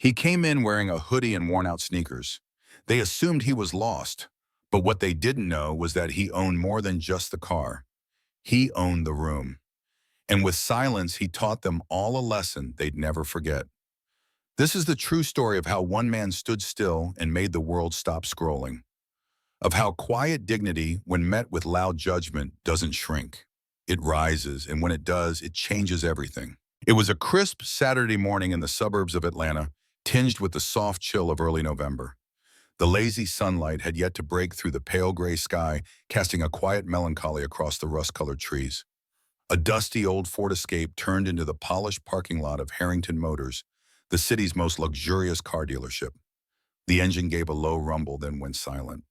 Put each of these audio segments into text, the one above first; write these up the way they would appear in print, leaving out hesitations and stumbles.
He came in wearing a hoodie and worn-out sneakers. They assumed he was lost, but what they didn't know was that he owned more than just the car. He owned the room. And with silence, he taught them all a lesson they'd never forget. This is the true story of how one man stood still and made the world stop scrolling. Of how quiet dignity, when met with loud judgment, doesn't shrink. It rises, and when it does, it changes everything. It was a crisp Saturday morning in the suburbs of Atlanta, tinged with the soft chill of early November. The lazy sunlight had yet to break through the pale gray sky, casting a quiet melancholy across the rust-colored trees. A dusty old Ford Escape turned into the polished parking lot of Harrington Motors, the city's most luxurious car dealership. The engine gave a low rumble, then went silent.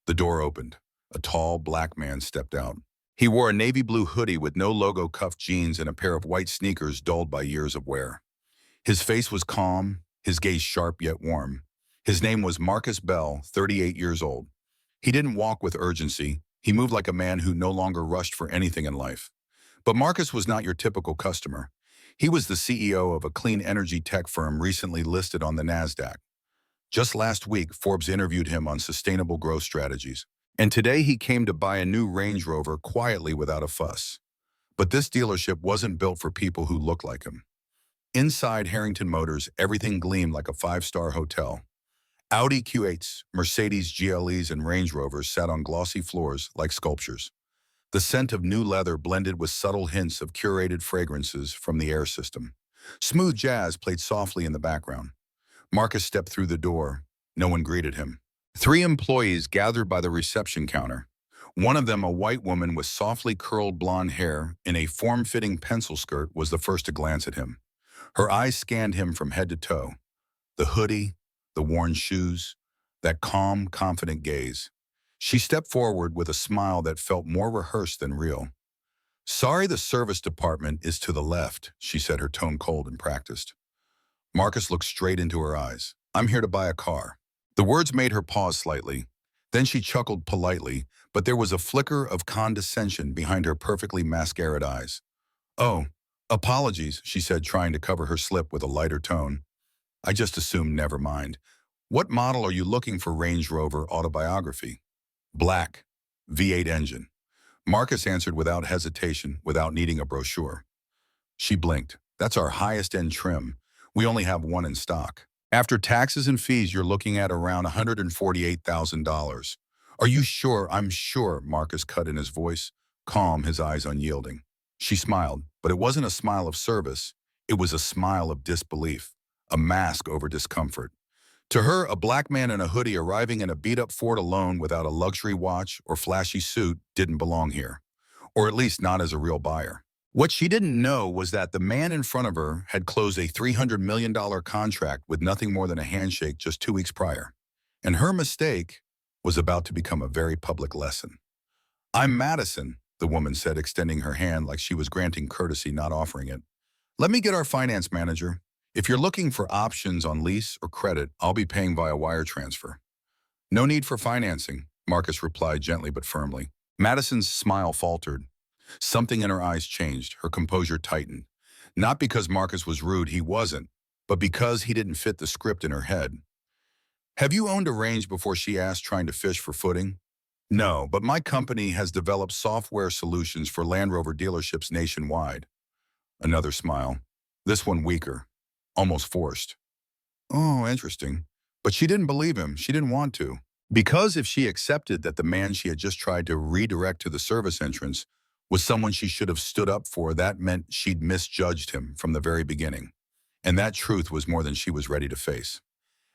The door opened. A tall, black man stepped out. He wore a navy blue hoodie with no logo cuffed jeans and a pair of white sneakers dulled by years of wear. His face was calm, his gaze sharp yet warm. His name was Marcus Bell, 38 years old. He didn't walk with urgency. He moved like a man who no longer rushed for anything in life. But Marcus was not your typical customer. He was the CEO of a clean energy tech firm recently listed on the NASDAQ. Just last week, Forbes interviewed him on sustainable growth strategies. And today he came to buy a new Range Rover quietly without a fuss. But this dealership wasn't built for people who look like him. Inside Harrington Motors, everything gleamed like a five-star hotel. Audi Q8s, Mercedes GLEs, and Range Rovers sat on glossy floors like sculptures. The scent of new leather blended with subtle hints of curated fragrances from the air system. Smooth jazz played softly in the background. Marcus stepped through the door. No one greeted him. Three employees gathered by the reception counter. One of them, a white woman with softly curled blonde hair in a form-fitting pencil skirt, was the first to glance at him. Her eyes scanned him from head to toe. The hoodie, the worn shoes, that calm, confident gaze. She stepped forward with a smile that felt more rehearsed than real. "Sorry, the service department is to the left," she said, her tone cold and practiced. Marcus looked straight into her eyes. "I'm here to buy a car." The words made her pause slightly. Then she chuckled politely, but there was a flicker of condescension behind her perfectly mascaraed eyes. "Oh, apologies," she said, trying to cover her slip with a lighter tone. "I just assumed never mind. What model are you looking for?" Range Rover Autobiography. "Black, V8 engine." Marcus answered without hesitation, without needing a brochure. She blinked. "That's our highest-end trim. We only have one in stock. After taxes and fees, you're looking at around $148,000. "Are you sure?" "I'm sure," Marcus cut in his voice, calm, his eyes unyielding. She smiled, but it wasn't a smile of service. It was a smile of disbelief, a mask over discomfort. To her, a black man in a hoodie arriving in a beat-up Ford alone without a luxury watch or flashy suit didn't belong here, or at least not as a real buyer. What she didn't know was that the man in front of her had closed a $300 million contract with nothing more than a handshake just 2 weeks prior. And her mistake was about to become a very public lesson. "I'm Madison," the woman said, extending her hand like she was granting courtesy, not offering it. "Let me get our finance manager. If you're looking for options on lease or credit, I'll be paying via wire transfer." "No need for financing," Marcus replied gently but firmly. Madison's smile faltered. Something in her eyes changed, her composure tightened. Not because Marcus was rude, he wasn't, but because he didn't fit the script in her head. "Have you owned a Range before?" she asked, trying to fish for footing. "No, but my company has developed software solutions for Land Rover dealerships nationwide." Another smile, this one weaker, almost forced. "Oh, interesting." But she didn't believe him. She didn't want to. Because if she accepted that the man she had just tried to redirect to the service entrance was someone she should have stood up for, that meant she'd misjudged him from the very beginning. And that truth was more than she was ready to face.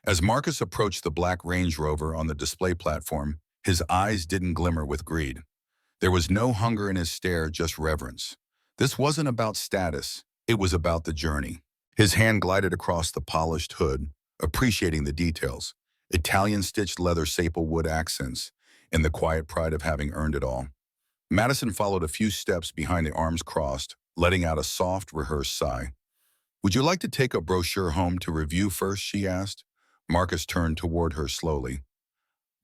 As Marcus approached the black Range Rover on the display platform, his eyes didn't glimmer with greed. There was no hunger in his stare, just reverence. This wasn't about status. It was about the journey. His hand glided across the polished hood, appreciating the details. Italian-stitched leather saplewood accents, and the quiet pride of having earned it all. Madison followed a few steps behind the arms crossed, letting out a soft, rehearsed sigh. "Would you like to take a brochure home to review first?" she asked. Marcus turned toward her slowly.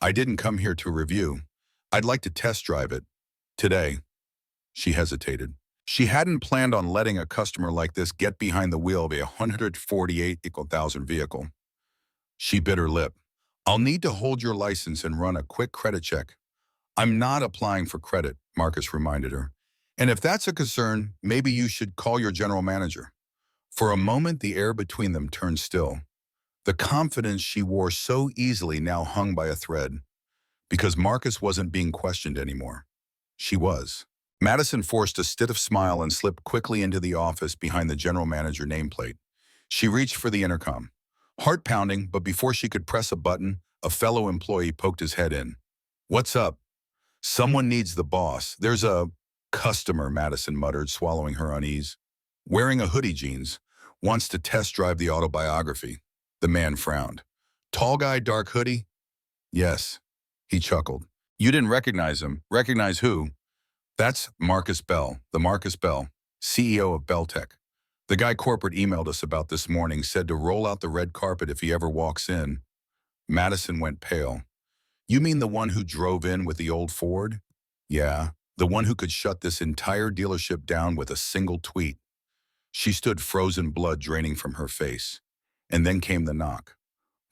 "I didn't come here to review. I'd like to test drive it. Today." She hesitated. She hadn't planned on letting a customer like this get behind the wheel of a 148,000 vehicle. She bit her lip. I'll need to hold your license and run a quick credit check. I'm not applying for credit, Marcus reminded her. And if that's a concern, maybe you should call your general manager. For a moment, the air between them turned still. The confidence she wore so easily now hung by a thread, because Marcus wasn't being questioned anymore. She was. Madison forced a stiff smile and slipped quickly into the office behind the general manager nameplate. She reached for the intercom. Heart pounding, but before she could press a button, a fellow employee poked his head in. What's up? Someone needs the boss. There's a customer, Madison muttered, swallowing her unease. Wearing a hoodie jeans, wants to test drive the autobiography. The man frowned. Tall guy, dark hoodie? Yes. He chuckled. You didn't recognize him. Recognize who? That's Marcus Bell, the Marcus Bell, CEO of Beltech. The guy corporate emailed us about this morning said to roll out the red carpet if he ever walks in. Madison went pale. You mean the one who drove in with the old Ford? Yeah, the one who could shut this entire dealership down with a single tweet. She stood, frozen blood draining from her face. And then came the knock.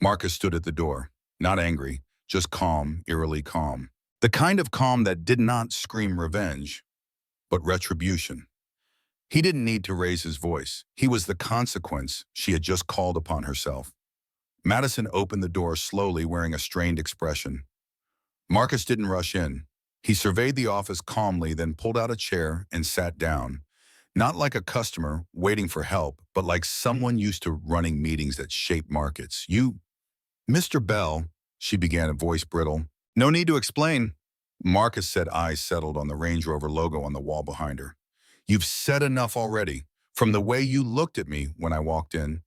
Marcus stood at the door, not angry, just calm, eerily calm. The kind of calm that did not scream revenge, but retribution. He didn't need to raise his voice. He was the consequence she had just called upon herself. Madison opened the door slowly, wearing a strained expression. Marcus didn't rush in. He surveyed the office calmly, then pulled out a chair and sat down. Not like a customer waiting for help, but like someone used to running meetings that shape markets. Mr. Bell, she began, a voice brittle. No need to explain. Marcus said, eyes settled on the Range Rover logo on the wall behind her. You've said enough already, from the way you looked at me when I walked in,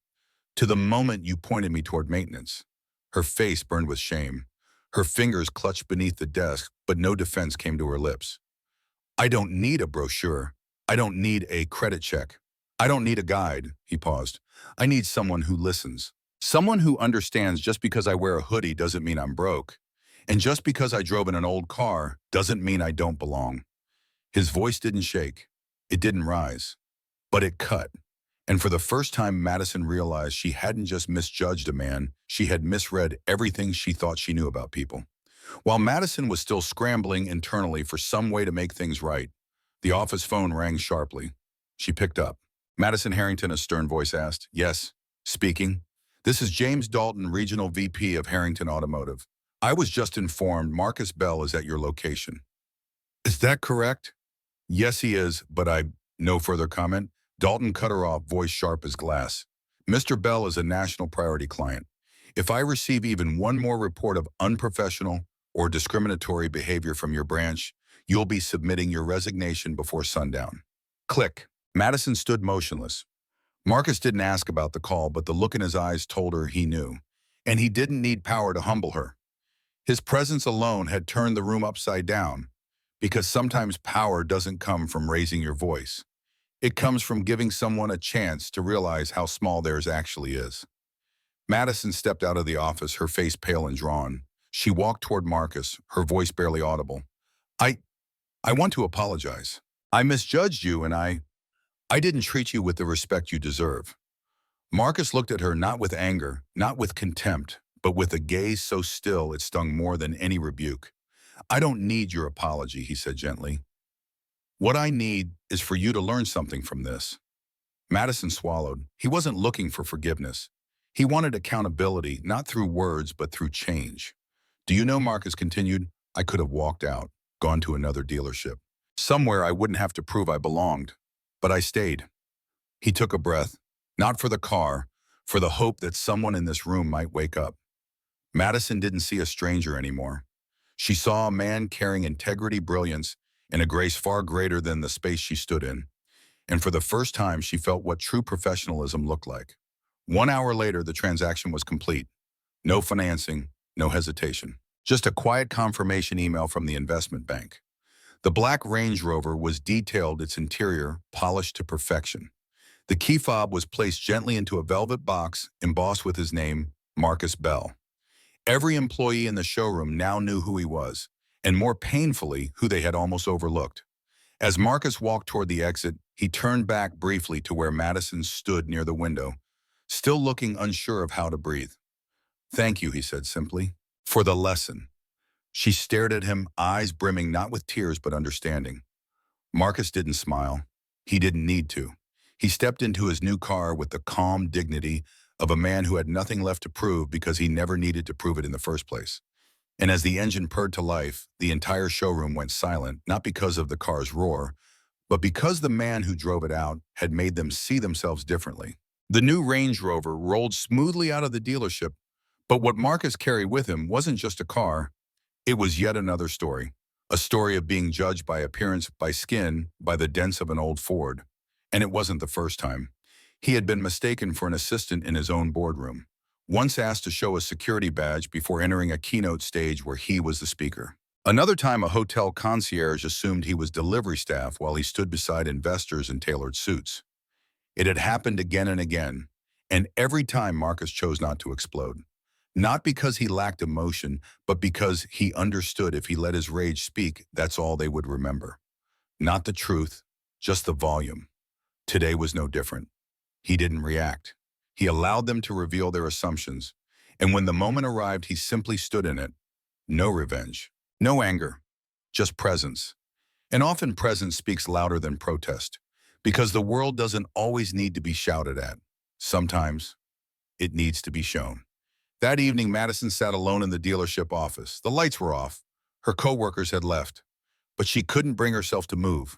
to the moment you pointed me toward maintenance. Her face burned with shame. Her fingers clutched beneath the desk, but no defense came to her lips. I don't need a brochure. I don't need a credit check. I don't need a guide, he paused. I need someone who listens. Someone who understands just because I wear a hoodie doesn't mean I'm broke. And just because I drove in an old car doesn't mean I don't belong. His voice didn't shake. It didn't rise. But it cut. And for the first time, Madison realized she hadn't just misjudged a man, she had misread everything she thought she knew about people. While Madison was still scrambling internally for some way to make things right, the office phone rang sharply. She picked up. Madison Harrington, a stern voice asked. Yes, speaking. This is James Dalton, Regional VP of Harrington Automotive. I was just informed Marcus Bell is at your location. Is that correct? Yes, he is, but no further comment. Dalton cut her off, voice sharp as glass. Mr. Bell is a national priority client. If I receive even one more report of unprofessional or discriminatory behavior from your branch, you'll be submitting your resignation before sundown. Click. Madison stood motionless. Marcus didn't ask about the call, but the look in his eyes told her he knew. And he didn't need power to humble her. His presence alone had turned the room upside down, because sometimes power doesn't come from raising your voice. It comes from giving someone a chance to realize how small theirs actually is. Madison stepped out of the office, her face pale and drawn. She walked toward Marcus, her voice barely audible. I want to apologize. I misjudged you and I didn't treat you with the respect you deserve. Marcus looked at her not with anger, not with contempt, but with a gaze so still it stung more than any rebuke. I don't need your apology, he said gently. What I need is for you to learn something from this. Madison swallowed. He wasn't looking for forgiveness. He wanted accountability, not through words, but through change. Do you know, Marcus continued, I could have walked out, gone to another dealership. Somewhere I wouldn't have to prove I belonged. But I stayed. He took a breath, not for the car, for the hope that someone in this room might wake up. Madison didn't see a stranger anymore. She saw a man carrying integrity, brilliance, and a grace far greater than the space she stood in. And for the first time, she felt what true professionalism looked like. 1 hour later, the transaction was complete. No financing, no hesitation. Just a quiet confirmation email from the investment bank. The black Range Rover was detailed, its interior polished to perfection. The key fob was placed gently into a velvet box embossed with his name, Marcus Bell. Every employee in the showroom now knew who he was, and more painfully, who they had almost overlooked. As Marcus walked toward the exit, he turned back briefly to where Madison stood near the window, still looking unsure of how to breathe. "Thank you," he said simply, "for the lesson." She stared at him, eyes brimming not with tears but understanding. Marcus didn't smile. He didn't need to. He stepped into his new car with the calm dignity of a man who had nothing left to prove because he never needed to prove it in the first place. And as the engine purred to life, the entire showroom went silent, not because of the car's roar, but because the man who drove it out had made them see themselves differently. The new Range Rover rolled smoothly out of the dealership, but what Marcus carried with him wasn't just a car, it was yet another story. A story of being judged by appearance, by skin, by the dents of an old Ford. And it wasn't the first time. He had been mistaken for an assistant in his own boardroom, once asked to show a security badge before entering a keynote stage where he was the speaker. Another time, a hotel concierge assumed he was delivery staff while he stood beside investors in tailored suits. It had happened again and again, and every time Marcus chose not to explode. Not because he lacked emotion, but because he understood if he let his rage speak, that's all they would remember. Not the truth, just the volume. Today was no different. He didn't react. He allowed them to reveal their assumptions, and when the moment arrived, he simply stood in it. No revenge, no anger, just presence. And often presence speaks louder than protest, because the world doesn't always need to be shouted at. Sometimes it needs to be shown. That evening, Madison sat alone in the dealership office. The lights were off. Her coworkers had left, but she couldn't bring herself to move.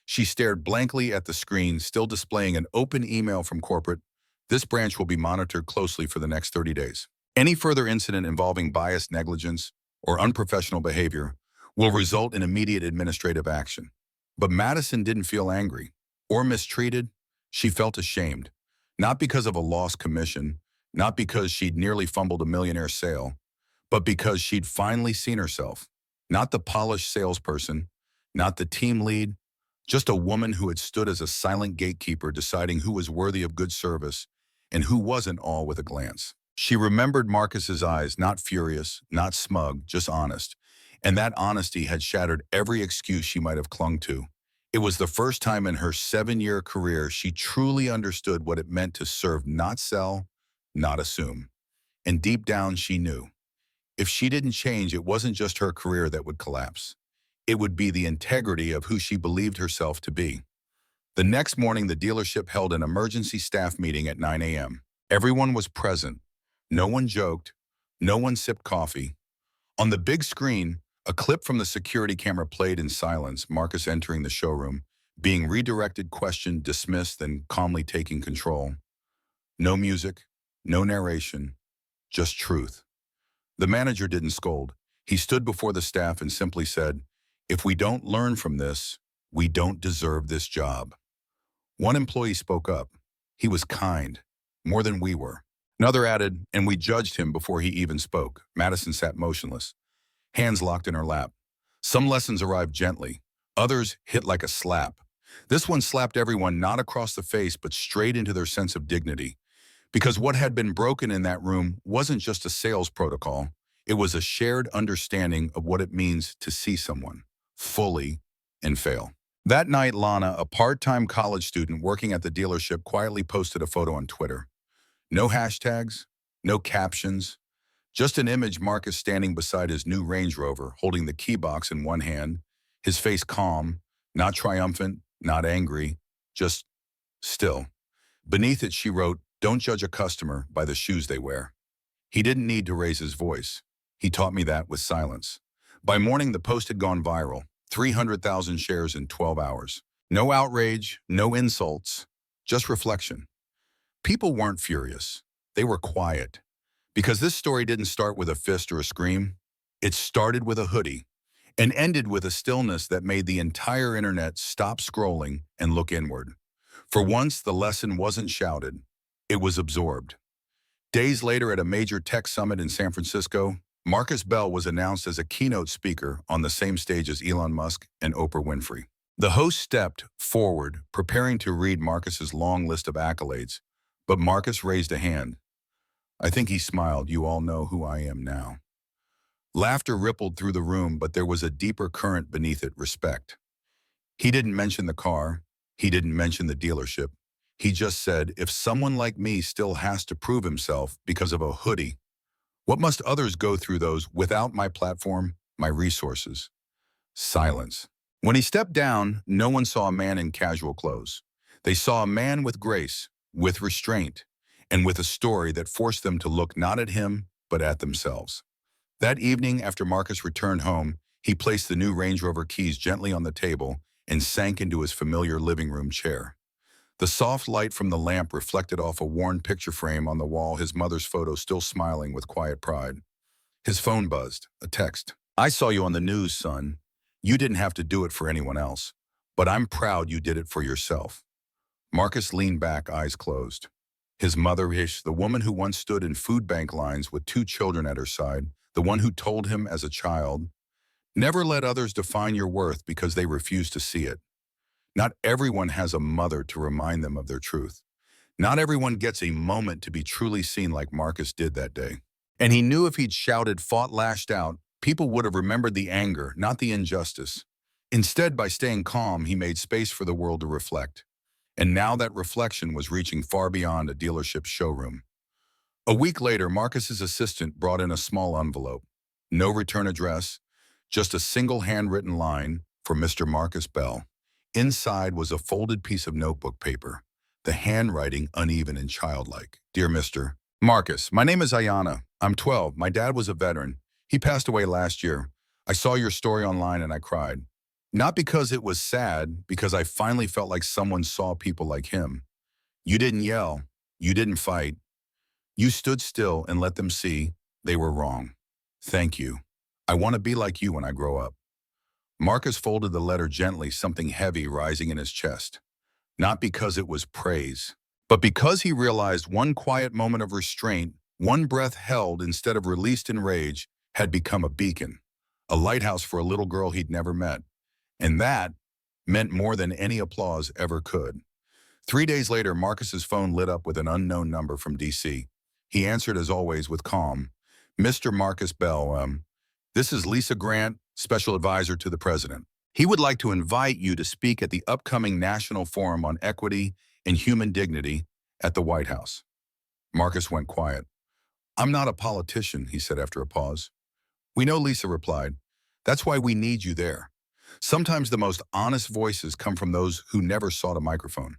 She stared blankly at the screen, still displaying an open email from corporate. This branch will be monitored closely for the next 30 days. Any further incident involving bias, negligence, or unprofessional behavior will result in immediate administrative action. But Madison didn't feel angry or mistreated. She felt ashamed, not because of a lost commission, not because she'd nearly fumbled a millionaire sale, but because she'd finally seen herself, not the polished salesperson, not the team lead, just a woman who had stood as a silent gatekeeper deciding who was worthy of good service and who wasn't, all with a glance. She remembered Marcus's eyes, not furious, not smug, just honest. And that honesty had shattered every excuse she might have clung to. It was the first time in her 7-year career she truly understood what it meant to serve, not sell, not assume. And deep down she knew, if she didn't change, it wasn't just her career that would collapse. It would be the integrity of who she believed herself to be. The next morning, the dealership held an emergency staff meeting at 9 a.m. Everyone was present. No one joked. No one sipped coffee. On the big screen, a clip from the security camera played in silence, Marcus entering the showroom, being redirected, questioned, dismissed, then calmly taking control. No music, no narration, just truth. The manager didn't scold. He stood before the staff and simply said, "If we don't learn from this, we don't deserve this job." One employee spoke up. He was kind, more than we were. Another added, "And we judged him before he even spoke." Madison sat motionless, hands locked in her lap. Some lessons arrived gently. Others hit like a slap. This one slapped everyone, not across the face, but straight into their sense of dignity. Because what had been broken in that room wasn't just a sales protocol. It was a shared understanding of what it means to see someone fully and fail. That night, Lana, a part-time college student working at the dealership, quietly posted a photo on Twitter. No hashtags, no captions, just an image Marcus standing beside his new Range Rover, holding the key box in one hand, his face calm, not triumphant, not angry, just still. Beneath it, she wrote, "Don't judge a customer by the shoes they wear." He didn't need to raise his voice. He taught me that with silence. By morning, the post had gone viral, 300,000 shares in 12 hours. No outrage, no insults, just reflection. People weren't furious. They were quiet. Because this story didn't start with a fist or a scream. It started with a hoodie and ended with a stillness that made the entire internet stop scrolling and look inward. For once, the lesson wasn't shouted. It was absorbed. Days later, at a major tech summit in San Francisco, Marcus Bell was announced as a keynote speaker on the same stage as Elon Musk and Oprah Winfrey. The host stepped forward, preparing to read Marcus's long list of accolades, but Marcus raised a hand. I think he smiled. "You all know who I am now." Laughter rippled through the room, but there was a deeper current beneath it, respect. He didn't mention the car. He didn't mention the dealership. He just said, "If someone like me still has to prove himself because of a hoodie What must others go through those without my platform, my resources? Silence. When he stepped down, no one saw a man in casual clothes. They saw a man with grace, with restraint, and with a story that forced them to look not at him, but at themselves. That evening, after Marcus returned home, he placed the new Range Rover keys gently on the table and sank into his familiar living room chair. The soft light from the lamp reflected off a worn picture frame on the wall, his mother's photo still smiling with quiet pride. His phone buzzed, a text. "I saw you on the news, son. You didn't have to do it for anyone else, but I'm proud you did it for yourself." Marcus leaned back, eyes closed. His mother, Ish, the woman who once stood in food bank lines with two children at her side, the one who told him as a child, "Never let others define your worth because they refuse to see it." Not everyone has a mother to remind them of their truth. Not everyone gets a moment to be truly seen like Marcus did that day. And he knew if he'd shouted, fought, lashed out, people would have remembered the anger, not the injustice. Instead, by staying calm, he made space for the world to reflect. And now that reflection was reaching far beyond a dealership showroom. A week later, Marcus's assistant brought in a small envelope. No return address, just a single handwritten line for Mr. Marcus Bell. Inside was a folded piece of notebook paper, the handwriting uneven and childlike. "Dear Mr. Marcus, my name is Ayana. I'm 12. My dad was a veteran. He passed away last year. I saw your story online and I cried. Not because it was sad, because I finally felt like someone saw people like him. You didn't yell. You didn't fight. You stood still and let them see they were wrong. Thank you. I want to be like you when I grow up." Marcus folded the letter gently, something heavy rising in his chest. Not because it was praise, but because he realized one quiet moment of restraint, one breath held instead of released in rage, had become a beacon, a lighthouse for a little girl he'd never met. And that meant more than any applause ever could. 3 days later, Marcus's phone lit up with an unknown number from D.C. He answered as always with calm. "Mr. Marcus Bell, this is Lisa Grant, Special Advisor to the President. He would like to invite you to speak at the upcoming National Forum on Equity and Human Dignity at the White House." Marcus went quiet. "I'm not a politician," he said after a pause. "We know," Lisa replied. "That's why we need you there." Sometimes the most honest voices come from those who never sought a microphone.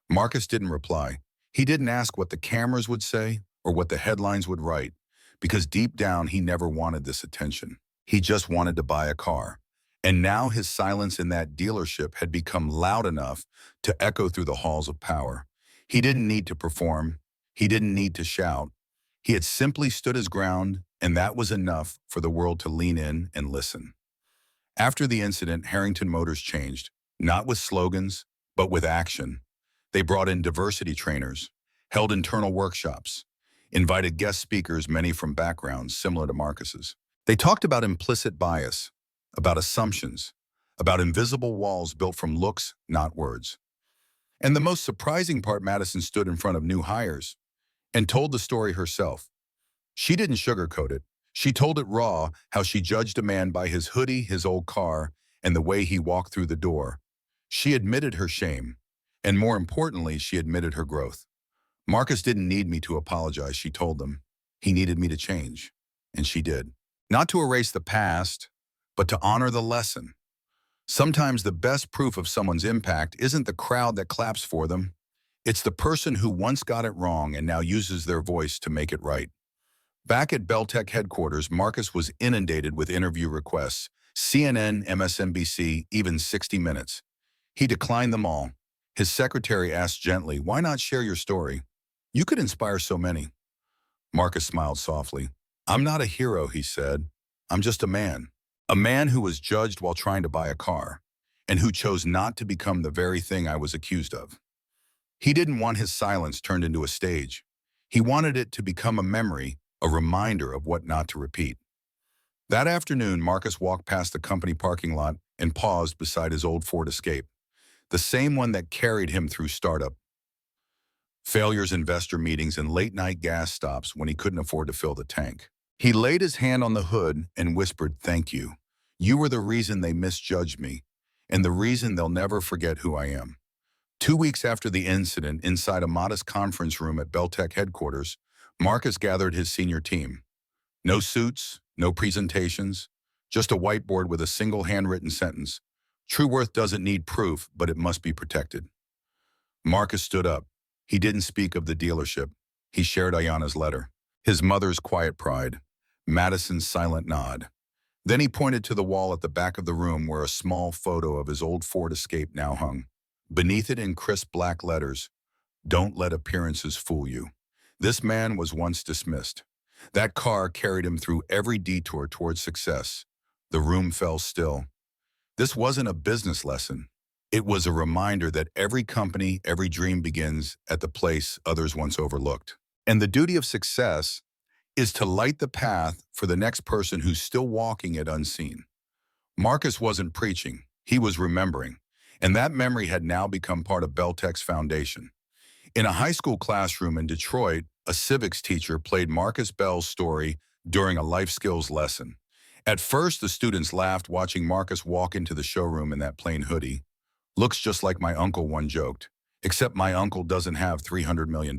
Marcus didn't reply. He didn't ask what the cameras would say or what the headlines would write, because deep down he never wanted this attention. He just wanted to buy a car. And now his silence in that dealership had become loud enough to echo through the halls of power. He didn't need to perform. He didn't need to shout. He had simply stood his ground, and that was enough for the world to lean in and listen. After the incident, Harrington Motors changed, not with slogans, but with action. They brought in diversity trainers, held internal workshops, invited guest speakers, many from backgrounds similar to Marcus's. They talked about implicit bias, about assumptions, about invisible walls built from looks, not words. And the most surprising part, Madison stood in front of new hires and told the story herself. She didn't sugarcoat it. She told it raw, how she judged a man by his hoodie, his old car, and the way he walked through the door. She admitted her shame, and more importantly, she admitted her growth. "Marcus didn't need me to apologize," she told them. "He needed me to change." And she did. Not to erase the past, but to honor the lesson. Sometimes the best proof of someone's impact isn't the crowd that claps for them. It's the person who once got it wrong and now uses their voice to make it right. Back at Beltec headquarters, Marcus was inundated with interview requests, CNN, MSNBC, even 60 Minutes. He declined them all. His secretary asked gently, "Why not share your story? You could inspire so many." Marcus smiled softly. "I'm not a hero," he said. "I'm just a man. A man who was judged while trying to buy a car, and who chose not to become the very thing I was accused of." He didn't want his silence turned into a stage. He wanted it to become a memory, a reminder of what not to repeat. That afternoon, Marcus walked past the company parking lot and paused beside his old Ford Escape, the same one that carried him through startup failures, investor meetings, and late-night gas stops when he couldn't afford to fill the tank. He laid his hand on the hood and whispered, "Thank you. You were the reason they misjudged me, and the reason they'll never forget who I am." 2 weeks after the incident, inside a modest conference room at Beltec headquarters, Marcus gathered his senior team. No suits, no presentations, just a whiteboard with a single handwritten sentence. True worth doesn't need proof, but it must be protected. Marcus stood up. He didn't speak of the dealership. He shared Ayana's letter. His mother's quiet pride. Madison's silent nod. Then he pointed to the wall at the back of the room where a small photo of his old Ford Escape now hung. Beneath it in crisp black letters, "Don't let appearances fool you." This man was once dismissed. That car carried him through every detour towards success. The room fell still. This wasn't a business lesson. It was a reminder that every company, every dream begins at the place others once overlooked. And the duty of success is to light the path for the next person who's still walking it unseen. Marcus wasn't preaching, he was remembering. And that memory had now become part of Beltec's foundation. In a high school classroom in Detroit, a civics teacher played Marcus Bell's story during a life skills lesson. At first, the students laughed watching Marcus walk into the showroom in that plain hoodie. "Looks just like my uncle," one joked. "Except my uncle doesn't have $300 million.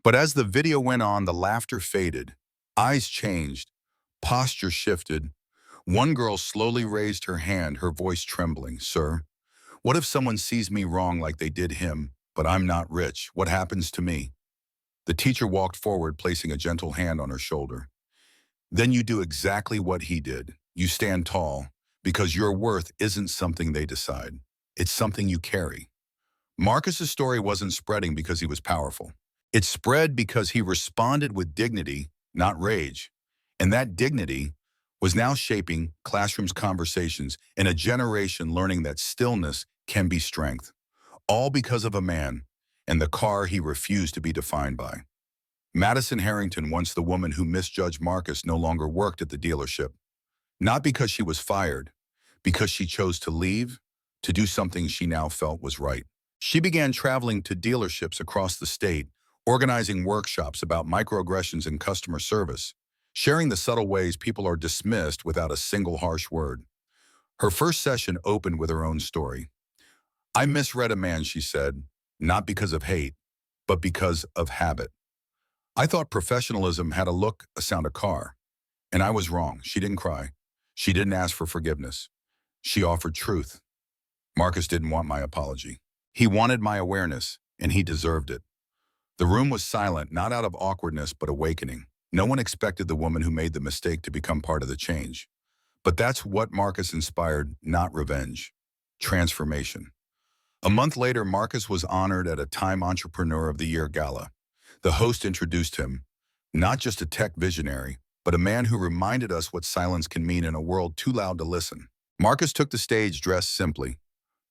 But as the video went on, the laughter faded. Eyes changed. Posture shifted. One girl slowly raised her hand, her voice trembling. "Sir, what if someone sees me wrong like they did him, but I'm not rich? What happens to me?" The teacher walked forward, placing a gentle hand on her shoulder. "Then you do exactly what he did. You stand tall, because your worth isn't something they decide. It's something you carry." Marcus's story wasn't spreading because he was powerful. It spread because he responded with dignity, not rage. And that dignity was now shaping classrooms' conversations and a generation learning that stillness can be strength. All because of a man and the car he refused to be defined by. Madison Harrington, once the woman who misjudged Marcus, no longer worked at the dealership. Not because she was fired, because she chose to leave, to do something she now felt was right. She began traveling to dealerships across the state, organizing workshops about microaggressions in customer service, sharing the subtle ways people are dismissed without a single harsh word. Her first session opened with her own story. "I misread a man," she said, "not because of hate, but because of habit. I thought professionalism had a look, a sound, a car. And I was wrong." She didn't cry. She didn't ask for forgiveness. She offered truth. Marcus didn't want my apology. He wanted my awareness, and he deserved it. The room was silent, not out of awkwardness, but awakening. No one expected the woman who made the mistake to become part of the change. But that's what Marcus inspired, not revenge. Transformation. A month later, Marcus was honored at a Time Entrepreneur of the Year gala. The host introduced him, not just a tech visionary, but a man who reminded us what silence can mean in a world too loud to listen. Marcus took the stage dressed simply.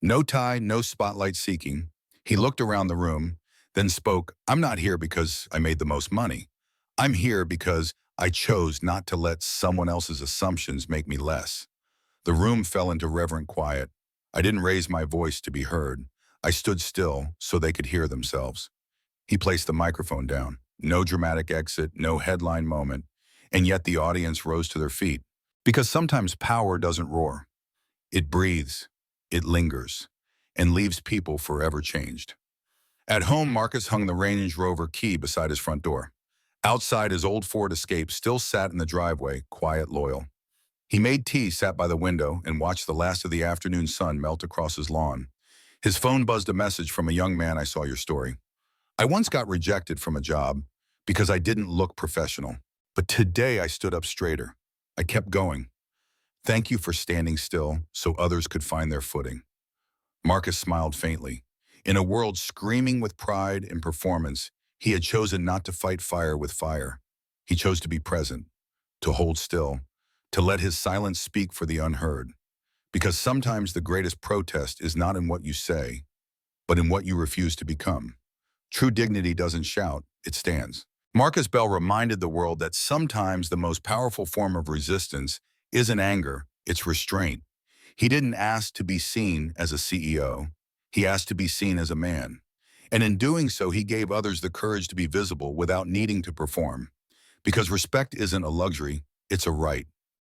No tie, no spotlight seeking. He looked around the room, then spoke. "I'm not here because I made the most money. I'm here because I chose not to let someone else's assumptions make me less." The room fell into reverent quiet. I didn't raise my voice to be heard. I stood still so they could hear themselves. He placed the microphone down. No dramatic exit, no headline moment, and yet the audience rose to their feet. Because sometimes power doesn't roar. It breathes, it lingers, and leaves people forever changed. At home, Marcus hung the Range Rover key beside his front door. Outside, his old Ford Escape still sat in the driveway, quiet, loyal. He made tea, sat by the window, and watched the last of the afternoon sun melt across his lawn. His phone buzzed a message from a young man. "I saw your story. I once got rejected from a job because I didn't look professional. But today I stood up straighter. I kept going. Thank you for standing still so others could find their footing." Marcus smiled faintly. In a world screaming with pride and performance, he had chosen not to fight fire with fire. He chose to be present, to hold still, to let his silence speak for the unheard. Because sometimes the greatest protest is not in what you say, but in what you refuse to become. True dignity doesn't shout, it stands. Marcus Bell reminded the world that sometimes the most powerful form of resistance isn't anger, it's restraint. He didn't ask to be seen as a CEO. He asked to be seen as a man. And in doing so, he gave others the courage to be visible without needing to perform. Because respect isn't a luxury, it's a right.